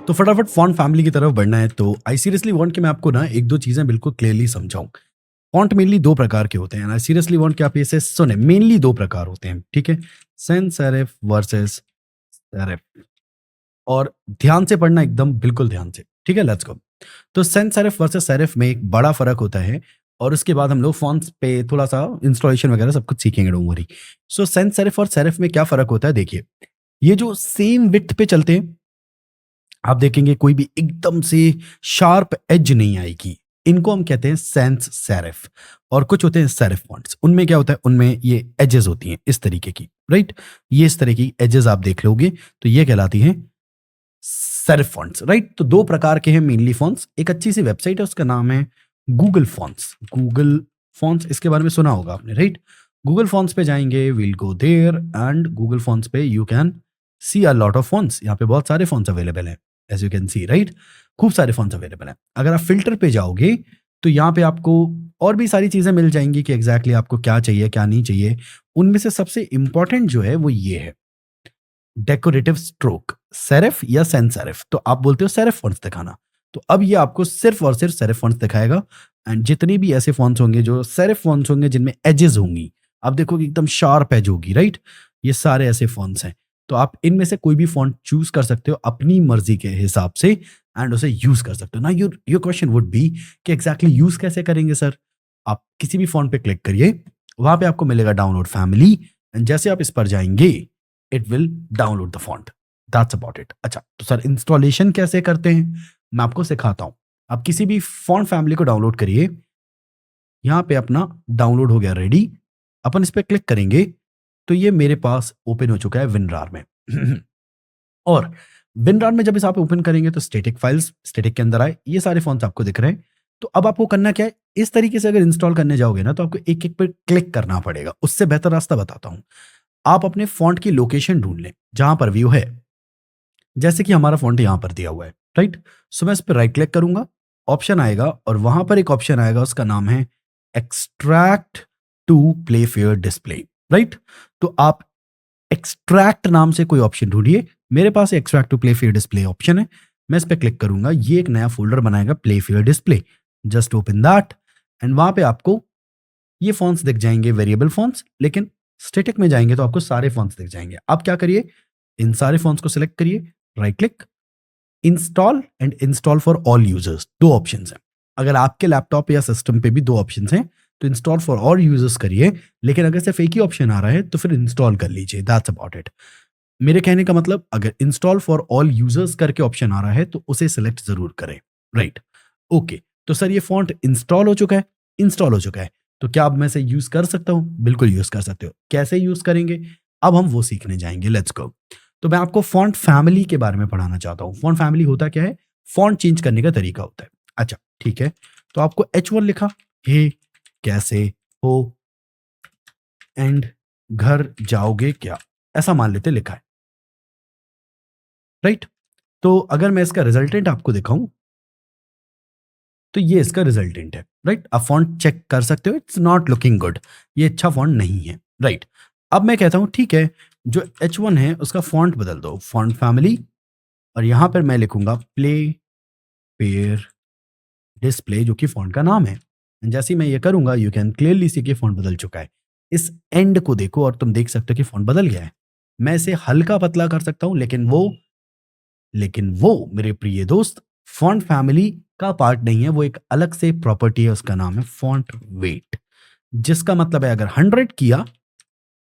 तो फटाफट font family की तरफ बढ़ना है तो आई सीरियसली वांट कि मैं आपको ना 1-2 चीज़ें बिल्कुल क्लियरली समझाऊँ। फॉन्ट मेनली 2 प्रकार के होते हैं एंड आई सीरियसली वांट कि आप इसे सुनें। मेनली 2 प्रकार होते हैं, ठीक है? सैन्स सेरिफ वर्सेस सेरिफ और ध्यान से पढ़ना एकदम बिल्कुल ध्यान से, ठीक है? Let's go. तो सैन्स सेरिफ वर्सेस सेरिफ में एक बड़ा फ़र्क होता है और उसके बाद हम लोग फ़ॉन्ट्स पे थोड़ा-सा इंस्टॉलेशन वगैरह सब कुछ सीखेंगे, don't worry. So sense serif और सेरिफ में क्या फ़र्क होता है देखिए, ये जो सेम विड्थ पे चलते हैं आप देखेंगे कोई भी एकदम से शार्प एज नहीं आएगी। इनको हम कहते हैं सैंस सेरिफ और कुछ होते हैं सेरिफ फॉन्ट्स। उनमें क्या होता है, उनमें ये एजेस होती हैं इस तरीके की, राइट? ये इस तरह की एजेस आप देख लोगे तो ये कहलाती हैं सेरिफ फॉन्ट्स, राइट? तो 2 प्रकार के हैं मेनली फॉन्ट्स। एक अच्छी सी वेबसाइट है उसका नाम है गूगल फॉन्ट्स। गूगल फॉन्ट्स इसके बारे में सुना होगा आपने, राइट? गूगल फॉन्ट्स पे जाएँगे, we will go there and Google fonts पे you can see a lot of fonts. यहाँ पे बहुत सारे फॉन्ट्स अवेलेबल हैं, as you can see, right? खूब सारे फॉन्ट्स अवेलेबल हैं। अगर आप फ़िल्टर पे जाओगे, तो यहाँ पे आपको और भी सारी चीज़ें मिल जाएँगी कि एग्ज़ैक्टली आपको क्या चाहिए, क्या नहीं चाहिए। उनमें से सबसे इम्पोर्टेंट जो है वो ये है, डेकोरेटिव स्ट्रोक, सेरिफ या सैन्स सेरिफ। तो आप बोलते हो सेरिफ फॉन्ट्स दिखाना, तो अब ये आपको सिर्फ़ और सिर्फ़ सेरिफ फॉन्ट्स दिखाएगा एंड जितने भी ऐसे फॉन्ट्स होंगे जो सेरिफ फॉन्ट्स होंगे जिनमें एजेस होंगी, आप देखोगे एकदम शार्प एज होगी, राइट? ये सारे ऐसे फॉन्ट्स हैं। तो आप इनमें से कोई भी फॉन्ट चूज़ कर सकते हो अपनी मर्ज़ी के हिसाब से एंड उसे यूज़ कर सकते हो। Now your your question would be कि एग्ज़ैक्टली यूज़ कैसे करेंगे सर? आप किसी भी फ़ॉन्ट पे क्लिक करिए, वहाँ पे आपको मिलेगा डाउनलोड फैमिली एंड जैसे आप इस पर जाएँगे, it will download the font. That's about it. अच्छा, तो सर इंस्टॉलेशन कैसे करते हैं? मैं आपको सिखाता हूँ। आप किसी भी फॉन्ट फैमिली को डाउनलोड करिए, यहाँ पे अपना डाउनलोड हो गया रेडी, अपन इस पे क्लिक करेंगे, तो ये मेरे पास ओपन हो चुका है विनरार में। और विनरार में जब इसे आप ओपन करेंगे तो स्टैटिक फाइल्स, स्टैटिक के अंदर आए, ये सारे फ़ॉन्ट्स आपको दिख रहे हैं। तो अब आपको करना क्या है, इस तरीके से अगर इंस्टॉल करने जाओगे ना, तो आपको एक-एक पे क्लिक करना पड़ेगा। उससे बेहतर रास्ता बताता हूँ। आप अपने फ़ॉन्ट की लोकेशन ढूँढ लें, जहाँ पर व्यू है। जैसे कि हमारा फ़ॉन्ट यहाँ पर दिया हुआ है, राइट? सो मैं इस पे राइट क्लिक करूँगा, ऑप्शन आएगा और वहाँ पर एक ऑप्शन आएगा, उसका नाम है extract to playfair display, right? तो आप एक्सट्रैक्ट नाम से कोई ऑप्शन ढूँढिए। मेरे पास extract to playfair display option है। मैं इस पे क्लिक करूँगा, ये एक नया फ़ोल्डर बनाएगा play fair display. Just open that and वहाँ पे आपको ये फ़ॉन्ट्स दिख जाएँगे, वेरिएबल फ़ॉन्ट्स, लेकिन स्टैटिक में जाएँगे तो आपको सारे फ़ॉन्ट्स दिख जाएँगे। आप क्या करिए, इन सारे फ़ॉन्ट्स को सिलेक्ट करिए, right click, install and install for all users 2 options हैं। अगर आपके लैपटॉप या सिस्टम पे भी 2 ऑप्शंस हैं, तो इंस्टॉल फॉर ऑल यूज़र्स करिए, लेकिन अगर सिर्फ़ एक ही ऑप्शन आ रहा है, तो फिर इंस्टॉल कर लीजिए, दैट्स अबाउट इट। मेरे कहने का मतलब अगर इंस्टॉल फॉर ऑल यूज़र्स करके ऑप्शन आ रहा है, तो उसे सिलेक्ट ज़रूर करें, राइट? ओके, तो सर ये फ़ॉन्ट इंस्टॉल हो चुका है, इंस्टॉल हो चुका है, तो क्या अब मैं इसे यूज़ कर सकता हूँ? बिल्कुल यूज़ कर सकते हो। कैसे यूज़ करेंगे? अब हम वो सीखने जाएँगे, लेट्स गो। तो मैं आपको फ़ॉन्ट फैमिली के बारे में पढ़ाना चाहता हूँ। फ़ॉन्ट फैमिली होता क्या है? फ़ॉन्ट चेंज करने का तरीका होता है। अच्छा, ठीक है। तो आपको H1 लिखा, हे कैसे हो एंड घर जाओगे क्या? ऐसा मान लेते लिखा है, राइट? तो अगर मैं इसका रिज़ल्टेंट आपको दिखाऊँ, तो ये इसका रिज़ल्टेंट है, राइट? आप फ़ॉन्ट चेक कर सकते हो, इट्स नॉट लुकिंग गुड। ये अच्छा फ़ॉन्ट नहीं है, राइट? अब मैं कहता हूँ ठीक है, जो H1 है उसका फ़ॉन्ट बदल दो, फ़ॉन्ट फैमिली और यहाँ पर मैं लिखूँगा प्ले फेयर डिस्प्ले जो कि फ़ॉन्ट का नाम है। जैसे ही मैं ये करूँगा यू कैन क्लियरली सी कि फ़ॉन्ट बदल चुका है। इस एंड को देखो और तुम देख सकते हो कि फ़ॉन्ट बदल गया है। मैं इसे हल्का पतला कर सकता हूँ लेकिन वो मेरे प्रिय दोस्त फ़ॉन्ट फ़ैमिली का पार्ट नहीं है, वो एक अलग से प्रॉपर्टी है, उसका नाम है फ़ॉन्ट वेट। जिसका मतलब है अगर 100 किया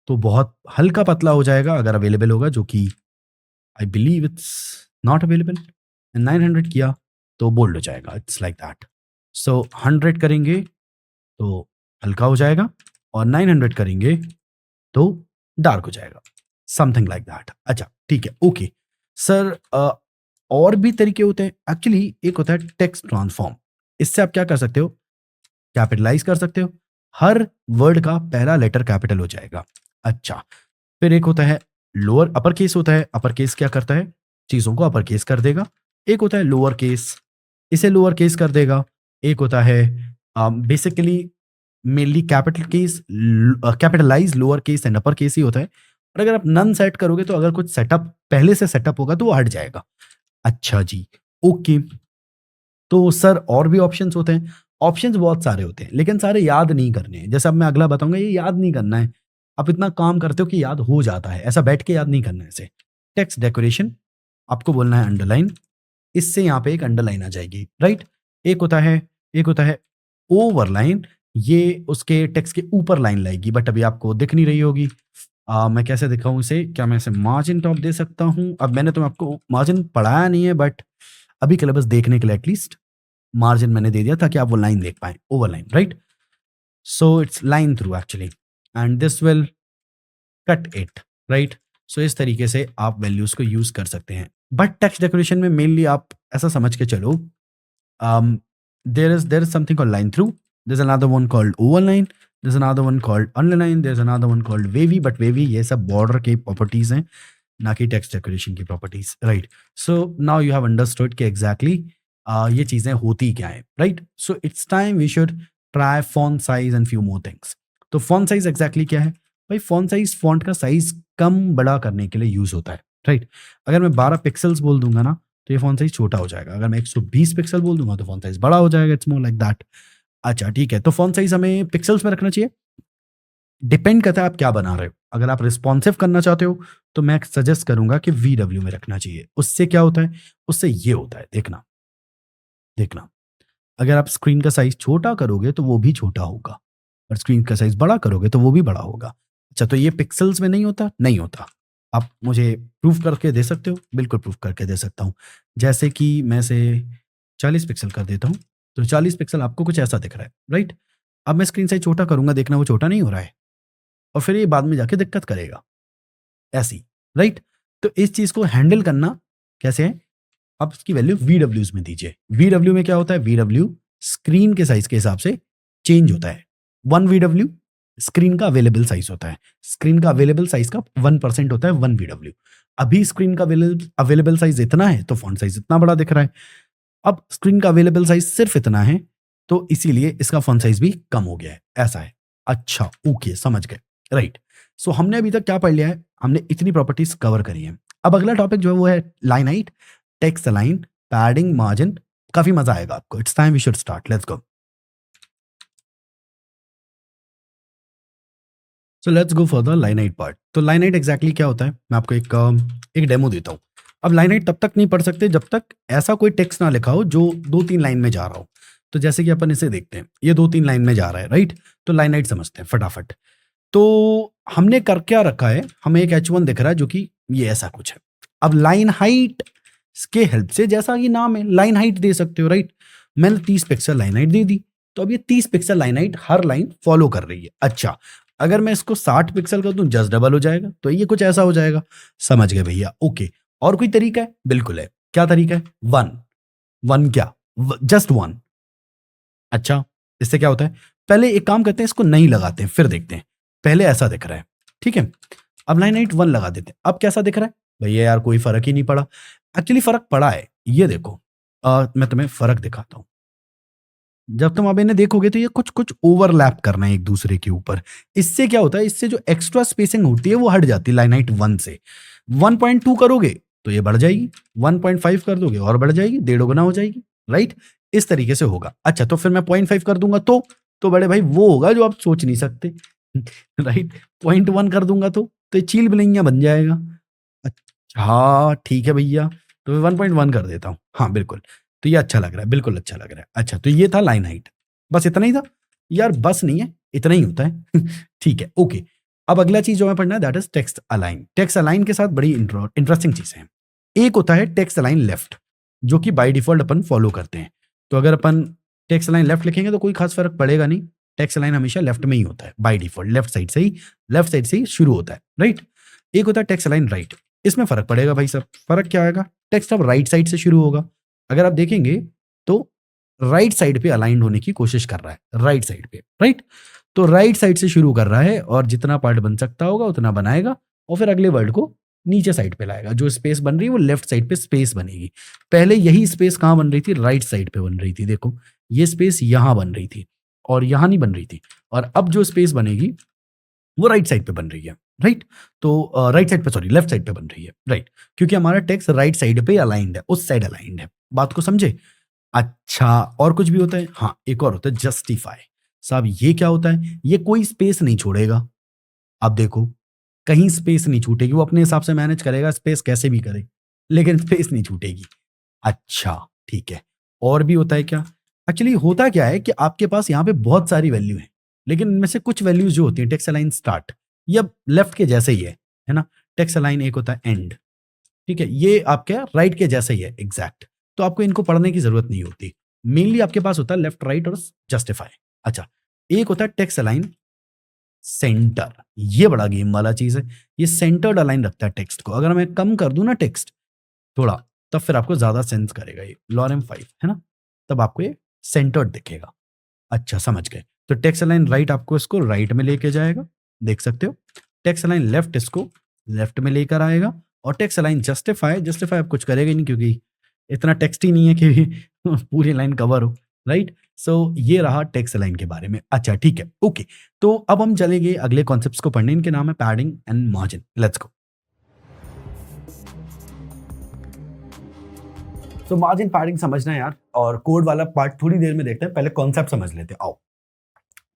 तो बहुत हल्का पतला हो जाएगा अगर अवेलेबल होगा, जो कि I believe it's not available. 900 किया तो बोल्ड हो जाएगा, इट्स लाइक दैट। सो 100 करेंगे तो हल्का हो जाएगा और 900 करेंगे तो डार्क हो जाएगा, समथिंग लाइक दैट। अच्छा, ठीक है, ओके। सर और भी तरीके होते हैं। एक्चुअली एक होता है टेक्स्ट ट्रांसफॉर्म। इससे आप क्या कर सकते हो, कैपिटलाइज़ कर सकते हो। हर वर्ड का पहला लेटर कैपिटल हो जाएगा। अच्छा, फिर एक होता है लोअर अपर केस होता है। अपर केस क्या करता है? चीज़ों को अपर केस कर देगा। एक होता है लोअर केस, इसे लोअर केस कर देगा। एक होता है basically mainly capital case, capitalise, lower case and upper case ही होता है। और अगर आप नन सेट करोगे तो अगर कुछ सेटअप पहले से सेटअप होगा तो वो हट जाएगा। अच्छा जी, ओके। तो सर और भी ऑप्शंस होते हैं? ऑप्शंस बहुत सारे होते हैं, लेकिन सारे याद नहीं करने हैं। जैसे अब मैं अगला बताऊँगा, ये याद नहीं करना है। आप इतना काम करते हो कि याद हो जाता है, ऐसा बैठ के याद नहीं करना है इसे। टेक्स्ट डेकोरेशन, आपको बोलना है अंडरलाइन, इससे यहाँ पे एक अंडरलाइन आ जाएगी, राइट? एक होता है ओवरलाइन, ये उसके टेक्स्ट के ऊपर लाइन लाएगी, बट अभी आपको दिख नहीं रही होगी। मैं कैसे दिखाऊँ इसे? क्या मैं इसे मार्जिन टॉप दे सकता हूँ? अब मैंने तो आपको मार्जिन पढ़ाया नहीं है, बट अभी के लिए बस देखने के लिए एटलीस्ट मार्जिन मैंने दे दिया ताकि आप वो लाइन देख पाएँ, overline, right? So it's line through actually, and this will cut it, right? So इस तरीके से आप वैल्यूज़ को यूज़ कर सकते हैं। बट टेक्स्ट डेकोरेशन में मेनली आप ऐसा समझ के चलो, there is something called line through, there's another one called overline, there's another one called underline, there's another one called wavy, but wavy ये सब बॉर्डर के प्रॉपर्टीज़ हैं, ना कि टेक्स्ट डेकोरेशन की properties, right? So now you have understood कि exactly ये चीज़ें होती क्या हैं, right? So it's time we should try font size and few more things. तो फॉन्ट साइज़ एग्ज़ैक्टली क्या है? भाई फॉन्ट साइज़ फॉन्ट का साइज़ कम बड़ा करने के लिए यूज़ होता है, राइट? अगर मैं 12 पिक्सेल्स बोल दूँगा ना, तो ये फ़ॉन्ट साइज़ छोटा हो जाएगा। अगर मैं 120 पिक्सल बोल दूँगा, तो फ़ॉन्ट साइज़ बड़ा हो जाएगा, इट्स मोर लाइक दैट। अच्छा, ठीक है, तो फ़ॉन्ट साइज़ हमें पिक्सेल्स में रखना चाहिए? डिपेंड करता है आप क्या बना रहे हो। अगर आप रिस्पॉन्सिव करना चाहते हो, तो मैं सजेस्ट करूँगा कि वीडब्ल्यू में रखना चाहिए। उससे क्या होता है? उससे ये होता है, देखना, देखना। अगर आप स्क्रीन का साइज़ छोटा करोगे, तो वो भी छोटा होगा, और स्क्रीन का साइज़ बड़ा करोगे, तो वो भी बड़ा होगा। अच्छा, तो ये पिक्सेल्स में नहीं होता? नहीं होता। आप मुझे प्रूफ़ करके दे सकते हो? बिल्कुल प्रूफ़ करके दे सकता हूँ। जैसे कि मैं इसे 40 पिक्सल कर देता हूँ, तो 40 पिक्सल आपको कुछ ऐसा दिख रहा है, राइट? अब मैं स्क्रीन साइज़ छोटा करूँगा, देखना वो छोटा नहीं हो रहा है, और फिर ये बाद में जाके दिक्कत करेगा, ऐसी, राइट? तो इस चीज़ को हैंडल करना कैसे है? आप उसकी वैल्यू वीडब्ल्यूज़ में दीजिए। वीडब्ल्यू में क्या होता है? वीडब्ल्यू स्क्रीन के साइज़ के हिसाब से चेंज होता है। 1 वीडब्ल्यू स्क्रीन का अवेलेबल साइज़ होता है। स्क्रीन का अवेलेबल साइज़ का 1% होता है 1 वीडब्ल्यू। अभी स्क्रीन का अवेलेबल साइज़ इतना है, तो फ़ॉन्ट साइज़ इतना बड़ा दिख रहा है। अब स्क्रीन का अवेलेबल साइज़ सिर्फ़ इतना है, तो इसीलिए इसका फ़ॉन्ट साइज़ भी कम हो गया है, ऐसा है। अच्छा, ओके, समझ गए, राइट। सो हमने अभी तक क्या पढ़ लिया है? हमने इतनी प्रॉपर्टीज़ कवर करी हैं। अब अगला टॉपिक जो है वो है line height, text align, padding, margin. काफ़ी मज़ा आएगा आपको। It's time we should start, let's go. So let's go for the line height part. तो लाइन हाइट एग्ज़ैक्टली क्या होता है? मैं आपको एक डेमो देता हूँ। अब लाइन हाइट तब तक नहीं पढ़ सकते जब तक ऐसा कोई टेक्स्ट ना लिखा हो जो 2-3 लाइन में जा रहा हो। तो जैसे कि अपन इसे देखते हैं, ये 2-3 लाइन में जा रहा है, राइट? तो लाइन हाइट समझते हैं फटाफट। तो हमने कर क्या रखा है? हमें एक H1 दिख रहा है जो कि ये ऐसा कुछ है। अब लाइन हाइट के हेल्प से, जैसा कि नाम है, लाइन हाइट दे सकते हो, राइट? मैंने 30 पिक्सल लाइन हाइट दे दी, तो अब ये 30 पिक्सल लाइन हाइट हर लाइन फॉलो कर रही है। अच्छा, अगर मैं इसको 60 पिक्सल कर दूं, जस्ट डबल हो जाएगा, तो ये कुछ ऐसा हो जाएगा। समझ गए भैया? ओके। और कोई तरीका है? बिल्कुल है। क्या तरीका है? वन। वन क्या? Just one. अच्छा, इससे क्या होता है? पहले एक काम करते हैं, इसको नहीं लगाते हैं, फिर देखते हैं। पहले ऐसा दिख रहा है, ठीक है? अब लाइन हाइट 1 लगा देते हैं। अब कैसा दिख रहा है? भैया यार कोई फ़र्क ही नहीं पड़ा। एक्चुअली फ़र्क पड़ा है। ये देखो, मैं तुम्हें फ़र्क दिखाता हूँ। जब तुम अब इन्हें देखोगे तो ये कुछ-कुछ ओवरलैप कर रहे हैं एक-दूसरे के ऊपर। इससे क्या होता है? इससे जो एक्स्ट्रा स्पेसिंग होती है वो हट जाती है लाइन हाइट 1 से। 1.2 करोगे तो ये बढ़ जाएगी, 1.5 कर दोगे और बढ़ जाएगी, डेढ़ गुना हो जाएगी, राइट? इस तरीके से होगा। अच्छा, तो फिर मैं 0.5 कर दूँगा तो बड़े भाई वो होगा जो आप सोच नहीं सकते, राइट? 0.1 कर दूँगा तो ये चील-बिलैया बन जाएगा। अच्छा, ठीक है भैया, तो मैं 1.1 कर देता हूँ। हाँ, बिल्कुल। तो ये अच्छा लग रहा है, बिल्कुल अच्छा लग रहा है। अच्छा, तो ये था लाइन हाइट। बस इतना ही था? यार बस नहीं है, इतना ही होता है। ठीक है, ओके। अब अगला चीज़ जो हमें पढ़ना है that is text align. Text align के साथ बड़ी इंटरेस्टिंग चीज़ें हैं। एक होता है टेक्स्ट अलाइन लेफ्ट, जो कि बाय डिफ़ॉल्ट अपन फॉलो करते हैं। तो अगर अपन टेक्स्ट अलाइन लेफ्ट लिखेंगे तो कोई ख़ास फ़र्क पड़ेगा नहीं। टेक्स्ट अलाइन हमेशा लेफ्ट में ही होता है बाय डिफ़ॉल्ट, लेफ्ट साइड से ही शुरू होता है, राइट? एक होता है टेक्स्ट अलाइन राइट। इसमें फ़र्क पड़ेगा भाई साहब। फ़र्क क्या आएगा? टेक्स्ट अब राइट साइड से शुरू होगा। अगर आप देखेंगे तो राइट साइड पे अलाइन्ड होने की कोशिश कर रहा है, राइट साइड पे, राइट? तो राइट साइड से शुरू कर रहा है और जितना पार्ट बन सकता होगा उतना बनाएगा और फिर अगले वर्ड को नीचे साइड पे लाएगा। जो स्पेस बन रही है वो लेफ्ट साइड पे स्पेस बनेगी। पहले यही स्पेस कहाँ बन रही थी? राइट साइड पे बन रही थी। देखो, ये स्पेस यहाँ बन रही थी और यहाँ नहीं बन रही थी, और अब जो स्पेस बनेगी वो राइट साइड पे बन रही है। राइट। तो राइट साइड पे, सॉरी लेफ्ट साइड पे बन रही है, राइट, क्योंकि हमारा टेक्स्ट राइट साइड पे अलाइंड है, उस साइड अलाइंड है। बात को समझे? अच्छा, और कुछ भी होता है? हाँ, एक और होता है जस्टिफाई। साहब ये क्या होता है? ये कोई स्पेस नहीं छोड़ेगा। अब देखो, कहीं स्पेस नहीं छूटेगी, वो अपने हिसाब से मैनेज करेगा स्पेस कैसे भी करे, लेकिन स्पेस नहीं छूटेगी। अच्छा, ठीक है। और भी होता है क्या? एक्चुअली होता क्या है कि आपके पास यहाँ पे बहुत सारी वैल्यू है, लेकिन इनमें से कुछ वैल्यूज जो होती हैं टेक्स्ट अलाइन स्टार्ट, ये अब लेफ्ट के जैसे ही है ना? टेक्स्ट अलाइन एक होता है एंड, ठीक है? ये आपके राइट के जैसे ही है एग्जैक्ट, तो आपको इनको पढ़ने की जरूरत नहीं होती। मेनली आपके पास होता है लेफ्ट राइट और जस्टिफाई। अच्छा, एक होता है टेक्स्ट अलाइन सेंटर, ये बड़ा गेम वाला चीज है। ये सेंटर्ड अलाइन रखता है टेक्स्ट को। अगर मैं कम कर दूं ना टेक्स्ट थोड़ा, तब फिर आपको ज्यादा सेंस करेगा ये लॉरेम 5, है ना? तब आपको ये सेंटर्ड दिखेगा। अच्छा, समझ गए। तो टेक्स्ट अलाइन राइट आपको इसको राइट में लेके जाएगा, देख सकते हो। टेक्स्ट अलाइन लेफ्ट इसको लेफ्ट में लेकर आएगा, और टेक्स्ट अलाइन जस्टिफाई, जस्टिफाई आप कुछ करेगा ही नहीं, क्योंकि इतना टेक्स्ट ही नहीं है कि पूरी लाइन कवर हो, राइट? सो ये रहा टेक्स्ट अलाइन के बारे में। अच्छा, ठीक है, ओके। तो अब हम चलेंगे अगले कॉन्सेप्ट्स को पढ़ने, इनके नाम है padding and margin. Let's go. तो मार्जिन पैडिंग समझना है यार, और कोड वाला पार्ट थोड़ी देर में देखते हैं, पहले कॉन्सेप्ट समझ लेते हैं, आओ।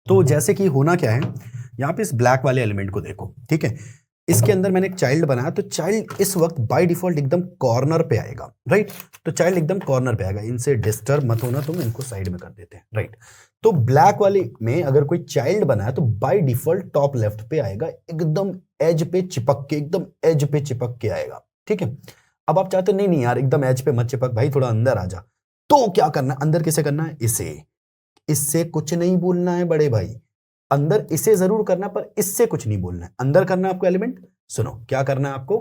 तो जैसे कि होना क्या है, यहाँ पे इस ब्लैक वाले एलिमेंट को देखो, ठीक है? इसके अंदर मैंने एक चाइल्ड बनाया, तो चाइल्ड इस वक्त बाय डिफॉल्ट एकदम कॉर्नर पे आएगा, राइट? तो चाइल्ड एकदम कॉर्नर पे आएगा, इनसे डिस्टर्ब मत होना तुम, इनको साइड में कर देते हैं, राइट? तो ब्लैक वाले में अगर कोई चाइल्ड बनाया तो बाय डिफॉल्ट टॉप लेफ्ट पे आएगा, एकदम एज पे चिपक के, एकदम एज पे चिपक के आएगा, ठीक है? अब आप चाहते नहीं नहीं यार एकदम एज पे मत चिपक भाई, थोड़ा अंदर आ जा, तो क्या करना है? अंदर किसे करना है? इसे। इससे कुछ नहीं बोलना है बड़े भाई, अंदर इसे जरूर करना, पर इससे कुछ नहीं बोलना है। अंदर करना है आपको एलिमेंट, सुनो क्या करना है आपको।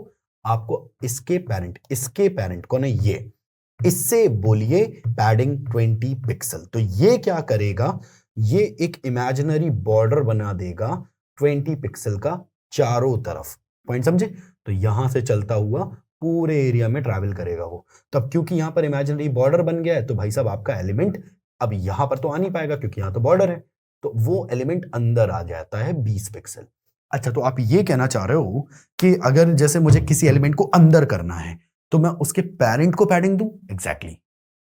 आपको इसके पेरेंट कौन है? ये। इससे बोलिए पैडिंग 20 पिक्सल। तो ये क्या करेगा? ये एक इमेजिनरी बॉर्डर बना देगा 20 पिक्सल का चारों तरफ। पॉइंट समझे? तो यहां से चलता हुआ पूरे एरिया में ट्रैवल करेगा वो। तब क्योंकि यहां पर इमेजिनरी बॉर्डर बन गया है, तो भाई साहब आपका एलिमेंट अब यहां पर तो आ नहीं पाएगा, क्योंकि यहां तो बॉर्डर है, तो वो एलिमेंट अंदर आ जाता है 20 पिक्सल। अच्छा, तो आप ये कहना चाह रहे हो कि अगर जैसे मुझे किसी एलिमेंट को अंदर करना है, तो मैं उसके पेरेंट को पैडिंग दूं? एग्जैक्टली,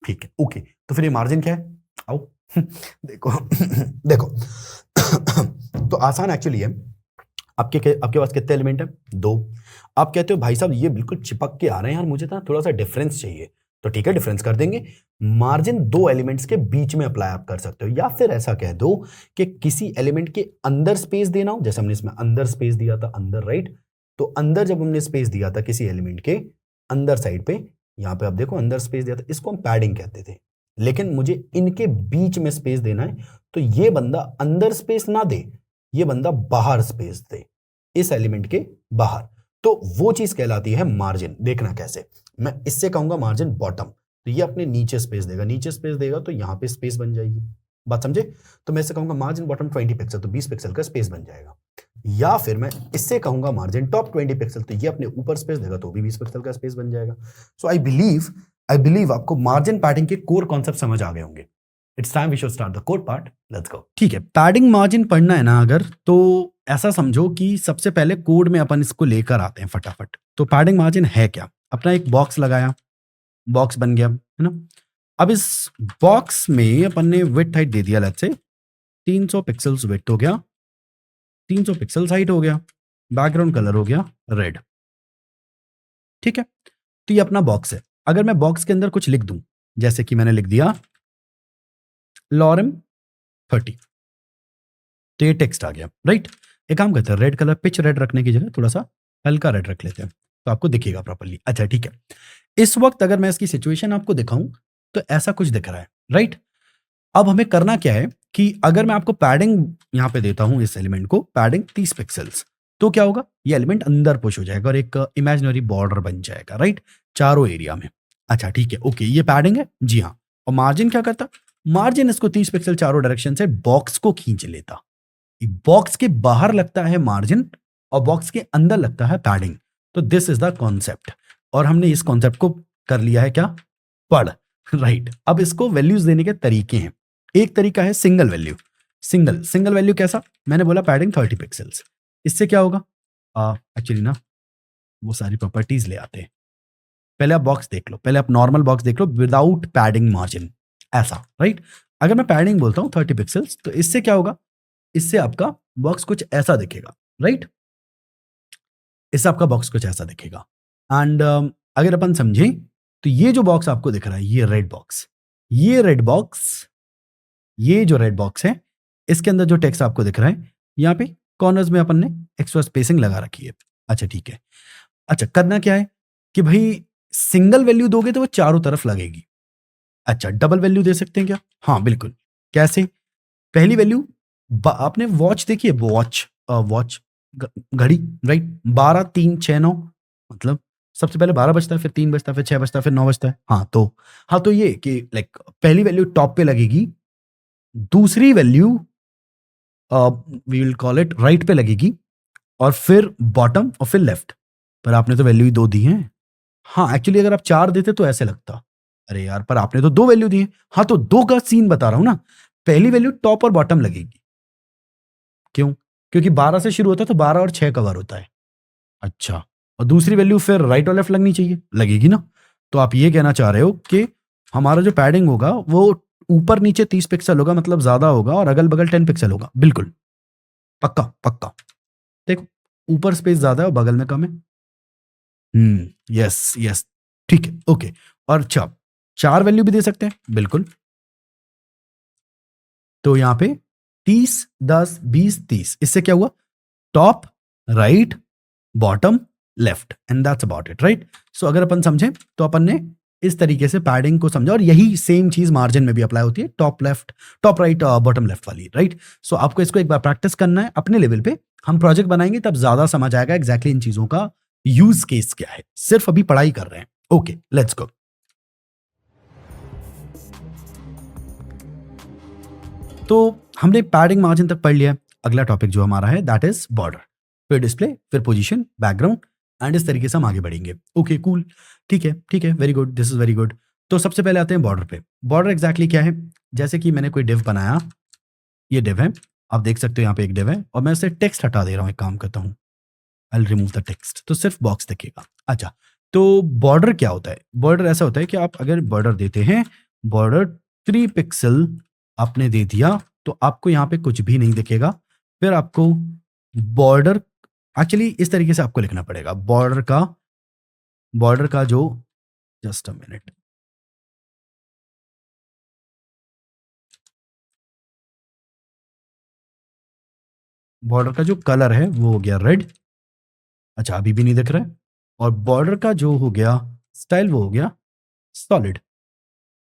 ठीक है, ओके। तो फिर ये मार्जिन क्या है? आओ देखो देखो तो आसान एक्चुअली है। आपके पास कितने एलिमेंट है? 2। आप कहते हो भाई साहब ये बिल्कुल चिपक के आ रहे हैं यार, मुझे ना थोड़ा सा डिफरेंस चाहिए, तो ठीक है, डिफरेंस कर देंगे। मार्जिन 2 एलिमेंट्स के बीच में अप्लाई आप कर सकते हो, या फिर ऐसा कह दो कि किसी एलिमेंट के अंदर स्पेस देना हो, जैसे हमने इसमें अंदर स्पेस दिया था, अंदर, राइट? तो अंदर जब हमने स्पेस दिया था किसी एलिमेंट के अंदर साइड पे, यहां पे आप देखो अंदर स्पेस दिया था, इसको हम पैडिंग कहते थे। लेकिन मुझे इनके बीच में स्पेस देना है, तो ये बंदा अंदर स्पेस ना दे, ये बंदा बाहर स्पेस दे, इस एलिमेंट के बाहर, तो वो चीज कहलाती है मार्जिन। देखना कैसे, मैं इससे कहूंगा मार्जिन बॉटम, तो ये अपने नीचे स्पेस देगा, नीचे स्पेस देगा तो यहां पे स्पेस बन जाएगी। बात समझे? तो मैं इससे कहूंगा मार्जिन बॉटम 20 पिक्सल, तो 20 पिक्सल का स्पेस बन जाएगा। या फिर मैं इससे कहूंगा मार्जिन टॉप 20 पिक्सल, तो ये अपने ऊपर स्पेस देगा तो भी 20 पिक्सल का स्पेस बन जाएगा। सो आई बिलीव आपको मार्जिन पैडिंग के कोर कॉन्सेप्ट समझ आ गए होंगे। It's time we should start the code part, let's go. ठीक है, पैडिंग मार्जिन पढ़ना है ना अगर, तो ऐसा समझो कि सबसे पहले कोड में अपन इसको लेकर आते हैं फटाफट। तो पैडिंग मार्जिन है क्या? अपना एक बॉक्स लगाया, बॉक्स बन गया, है ना? अब इस बॉक्स में अपन ने विड्थ हाइट दे दिया, लेट्स से 300 पिक्सल्स विड्थ हो गया, 300 पिक्सल्स हाइट हो गया, बैकग्राउंड कलर हो गया रेड, ठीक है? तो ये अपना बॉक्स है। अगर मैं बॉक्स के अंदर कुछ लिख दूं, जैसे कि मैंने लिख दिया लॉरेम 30, तो ये टेक्स्ट आ गया, राइट? एक काम करते हैं, रेड कलर पिच रेड रखने की जगह थोड़ा सा हल्का रेड रख लेते हैं, तो आपको दिखेगा प्रॉपर्ली। अच्छा, ठीक है। इस वक्त अगर मैं इसकी सिचुएशन आपको दिखाऊं, तो ऐसा कुछ दिख रहा है, राइट? अब हमें करना क्या है कि अगर मैं आपको पैडिंग यहां पे देता हूं, इस एलिमेंट को पैडिंग 30 पिक्सल्स, तो क्या होगा? ये एलिमेंट अंदर पुश हो जाएगा और एक इमेजिनरी बॉर्डर बन जाएगा, राइट? चारों एरिया में। अच्छा, ठीक है, ओके, ये पैडिंग है, जी हाँ। और मार्जिन क्या करता? मार्जिन इसको 30 पिक्सल चारों डायरेक्शन से बॉक्स को खींच लेता। बॉक्स के बाहर लगता है मार्जिन और बॉक्स के अंदर लगता है पैडिंग। तो दिस इज द कॉन्सेप्ट, और हमने इस कॉन्सेप्ट को कर लिया है क्या? पढ़, राइट? अब इसको वैल्यूज देने के तरीके हैं। एक तरीका है सिंगल वैल्यू। सिंगल वैल्यू कैसा? मैंने बोला पैडिंग 30 पिक्सल्स, इससे क्या होगा? एक्चुअली ना वो सारी प्रॉपर्टीज ले आते हैं। पहले आप बॉक्स देख लो, पहले आप नॉर्मल बॉक्स देख लो विदाउट पैडिंग मार्जिन, ऐसा राइट। अगर मैं पैडिंग बोलता हूँ 30 पिक्सल्स, तो इससे क्या होगा, इससे आपका बॉक्स कुछ ऐसा दिखेगा, राइट। इससे आपका बॉक्स कुछ ऐसा दिखेगा। एंड अगर अपन समझें तो ये जो बॉक्स आपको दिख रहा है, ये रेड बॉक्स, ये रेड बॉक्स, ये जो रेड बॉक्स है, इसके अंदर जो टेक्स्ट आपको दिख रहा है, यहाँ पे कॉर्नर्स में अपन ने एक्स्ट्रा स्पेसिंग लगा रखी है। अच्छा ठीक है। अच्छा करना क्या है कि भाई सिंगल वैल्यू दोगे तो वो चारों तरफ लगेगी। अच्छा डबल वैल्यू दे सकते हैं क्या? हाँ बिल्कुल। कैसे? पहली वैल्यू, आपने वॉच देखी है, वॉच वॉच घड़ी, राइट। 12 3 6 9, मतलब सबसे पहले 12 बजता है, फिर 3 बजता है, फिर 6 बजता है, फिर 9 बजता है। हाँ तो ये कि लाइक पहली वैल्यू टॉप पे लगेगी, दूसरी value we will call it right पे लगेगी, और फिर बॉटम और फिर लेफ्ट। पर आपने तो वैल्यू ही दो दी है। हाँ एक्चुअली अगर आप 4 देते तो ऐसे लगता, अरे यार पर आपने तो 2 वैल्यू दी है। हाँ तो 2 का सीन बता रहा हूं ना, पहली वैल्यू टॉप और बॉटम लगेगी। क्यों? क्योंकि 12 से शुरू होता है तो 12 और 6 कवर होता है। अच्छा, और दूसरी वैल्यू फिर राइट और लेफ्ट लगनी चाहिए, लगेगी ना। तो आप ये कहना चाह रहे हो कि हमारा जो पैडिंग होगा वो ऊपर नीचे 30 पिक्सल होगा, मतलब ज्यादा होगा, और अगल बगल 10 पिक्सल होगा। बिल्कुल पक्का पक्का। देखो ऊपर स्पेस ज्यादा है और बगल में कम है। यस यस, ठीक है ओके। और अच्छा, 4 वैल्यू भी दे सकते हैं, बिल्कुल। तो यहां पे 30 10 20 30, इससे क्या हुआ, top right bottom left, and that's about it, right. So अगर अपन समझें तो अपन ने इस तरीके से पैडिंग को समझा, और यही सेम चीज मार्जिन में भी अप्लाई होती है, top left, top right bottom left वाली, राइट। सो आपको इसको एक बार प्रैक्टिस करना है अपने लेवल पे, हम प्रोजेक्ट बनाएंगे तब ज्यादा समझ आएगा एग्जैक्टली इन चीजों का यूज केस क्या है। सिर्फ अभी पढ़ाई कर रहे हैं। Okay let's go. तो हमने पैडिंग मार्जिन तक पढ़ लिया। अगला टॉपिक जो हमारा है दैट इज बॉर्डर, फिर डिस्प्ले, फिर पोजीशन, बैकग्राउंड, एंड इस तरीके से हम आगे बढ़ेंगे। ओके कूल, ठीक है, very good, this is very good. तो सबसे पहले आते हैं बॉर्डर पे। बॉर्डर एग्जैक्टली क्या है? जैसे कि मैंने कोई डिव बनाया, ये डिव है, आप देख सकते हो यहाँ पे एक डिव है, और मैं उससे टेक्स्ट हटा दे रहा हूँ। एक काम करता हूँ, आई रिमूव द टेक्स्ट, तो सिर्फ बॉक्स दिखेगा। अच्छा, तो बॉर्डर क्या होता है? बॉर्डर ऐसा होता है कि आप अगर बॉर्डर देते हैं, बॉर्डर 3 पिक्सल आपने दे दिया, तो आपको यहाँ पे कुछ भी नहीं दिखेगा। फिर आपको बॉर्डर एक्चुअली इस तरीके से आपको लिखना पड़ेगा, बॉर्डर का जो, जस्ट अ मिनट, बॉर्डर का जो कलर है वो हो गया रेड। अच्छा अभी भी नहीं दिख रहा है। और बॉर्डर का जो हो गया स्टाइल वो हो गया सॉलिड।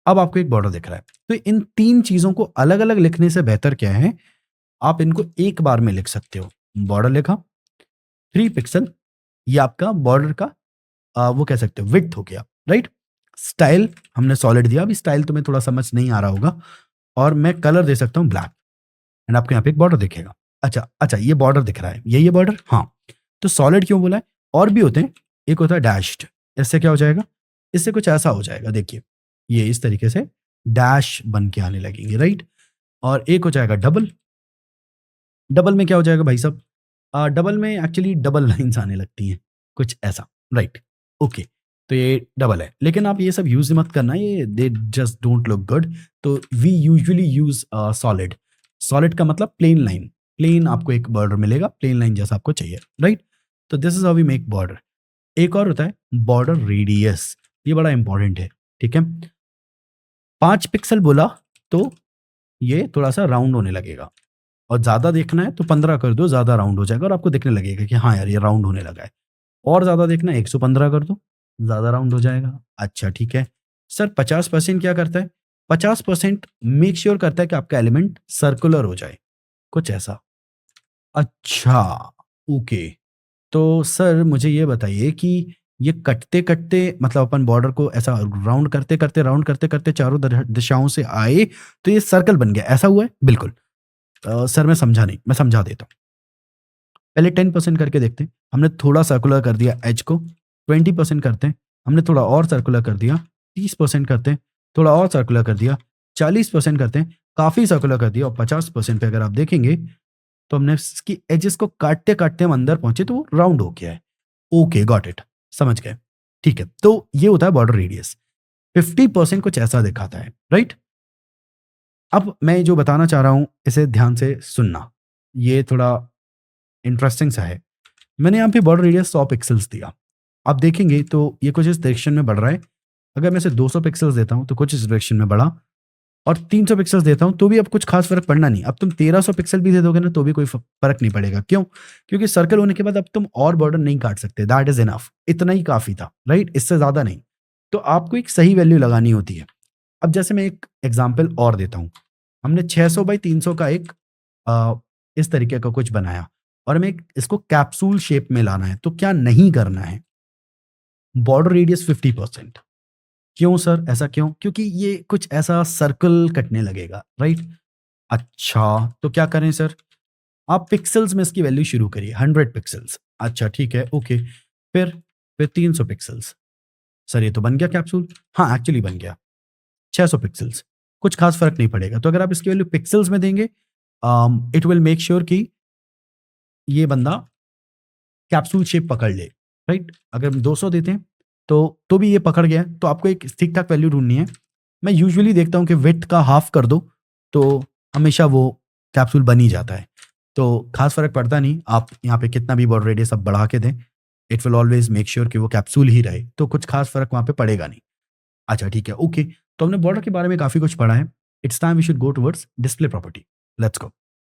अब आपको एक बॉर्डर दिख रहा है। तो इन 3 चीजों को अलग अलग लिखने से बेहतर क्या है, आप इनको एक बार में लिख सकते हो। बॉर्डर लिखा 3 पिक्सल, ये आपका बॉर्डर का वो कह सकते हो विड्थ हो गया, राइट। स्टाइल हमने सॉलिड दिया, अभी स्टाइल तुम्हें थोड़ा समझ नहीं आ रहा होगा, और मैं कलर दे सकता हूँ ब्लैक, एंड आपको यहाँ पे एक बॉर्डर दिखेगा। अच्छा अच्छा, ये बॉर्डर दिख रहा है, ये बॉर्डर, हाँ। तो सॉलिड क्यों बोला है? और भी होते हैं, एक होता है डैश्ड। इससे क्या हो जाएगा, इससे कुछ ऐसा हो जाएगा, देखिए ये इस तरीके से डैश बन के आने लगेंगे, राइट। और एक हो जाएगा डबल। डबल में क्या हो जाएगा भाई साहब, डबल में एक्चुअली डबल लाइन्स आने लगती हैं, कुछ ऐसा, राइट। ओके, तो ये डबल है, लेकिन आप ये सब यूज मत करना, ये they just don't look good. तो we usually use solid. Solid का मतलब प्लेन लाइन, प्लेन आपको एक बॉर्डर मिलेगा, प्लेन लाइन जैसा आपको चाहिए, राइट। तो this is how we make border. एक और होता है बॉर्डर रेडियस, ये बड़ा इंपॉर्टेंट है, ठीक है। 5 पिक्सल बोला तो ये थोड़ा सा राउंड होने लगेगा, और ज़्यादा देखना है तो 15 कर दो, ज़्यादा राउंड हो जाएगा और आपको दिखने लगेगा कि हाँ यार ये राउंड होने लगा है। और ज़्यादा देखना है 115 कर दो, ज़्यादा राउंड हो जाएगा। अच्छा ठीक है सर, 50% क्या करता है? 50% मेक श्योर करता है कि आपका एलिमेंट सर्कुलर हो जाए, कुछ ऐसा। अच्छा ओके, तो सर मुझे ये बताइए कि ये कटते कटते, मतलब अपन बॉर्डर को ऐसा राउंड करते करते चारों दिशाओं से आए, तो ये सर्कल बन गया, ऐसा हुआ है? बिल्कुल। सर मैं समझा नहीं, मैं समझा देता हूँ। पहले 10% करके देखते हैं, हमने थोड़ा सर्कुलर कर दिया एज को। 20% करते हैं, हमने थोड़ा और सर्कुलर कर दिया। 30% करते हैं, थोड़ा और सर्कुलर कर दिया। 40% करते हैं, काफ़ी सर्कुलर कर दिया। और 50% पे अगर आप देखेंगे तो हमने इसकी एजेस को काटते-काटते हम अंदर पहुँचे तो वो राउंड हो गया है। ओके, गॉट इट, समझ गए। ठीक है, तो ये होता है बॉर्डर रेडियस। 50% कुछ ऐसा दिखाता है, राइट? अब मैं जो बताना चाह रहा हूँ, इसे ध्यान से सुनना। ये थोड़ा इंटरेस्टिंग सा है। मैंने यहाँ पे बॉर्डर रेडियस 100 पिक्सेल्स दिया। आप देखेंगे तो ये कुछ इस डायरेक्शन में बढ़ रहा है। अगर मैं इसे 200 पिक्सेल्स देता हूँ, तो कुछ इस डायरेक्शन में बढ़ा, और 300 पिक्सेल्स देता हूँ, तो भी अब कुछ खास फ़र्क पड़ना नहीं। अब तुम 1300 पिक्सेल भी दे दोगे ना, तो भी कोई फ़र्क नहीं पड़ेगा। क्यों? क्योंकि सर्कल होने के बाद अब तुम और बॉर्डर नहीं काट सकते, दैट इज़ इनफ। इतना ही काफ़ी था, राइट? इससे ज़्यादा नहीं। तो आपको एक सही वैल्यू लगानी होती है। अब जैसे मैं एक एग्ज़ाम्पल और देता हूँ। हमने 600 बाई 300 का एक इस तरीके का कुछ बनाया, और हमें इसको कैप्सूल शेप में लाना है। तो क्या नहीं करना है? Border radius 50%। क्यों सर, ऐसा क्यों? क्योंकि ये कुछ ऐसा सर्कल कटने लगेगा, राइट? अच्छा, तो क्या करें सर? आप पिक्सेल्स में इसकी वैल्यू शुरू करिए, 100 पिक्सेल्स। अच्छा, ठीक है, ओके। फिर 300 पिक्सेल्स। सर, ये तो बन गया कैप्सूल। हाँ, एक्चुअली बन गया। 600 पिक्सेल्स। कुछ खास फ़र्क नहीं पड़ेगा। तो अगर आप इसकी वैल्यू पिक्सेल्स में देंगे, इट विल मेक श्योर कि ये बंदा कैप्सूल शेप पकड़ ले, राइट? अगर हम 200 देते हैं, तो भी ये पकड़ गया है, तो आपको एक ठीक-ठाक वैल्यू ढूँढनी है। मैं यूजुअली देखता हूँ कि विड्थ का हाफ कर दो, तो हमेशा वो कैप्सूल बन ही जाता है। तो खास फ़र्क पड़ता नहीं, आप यहाँ पे कितना भी बॉर्डर रेडियस आप बढ़ा के दें, it will always make sure कि वो कैप्सूल ही रहे, तो कुछ खास फ़र्क वहाँ पे पड़ेगा नहीं। अच्छा, ठीक है, ओके। तो हमने बॉर्डर के बारे में काफ़ी कुछ पढ़ा है। It's time we should go towards display property. Let's go.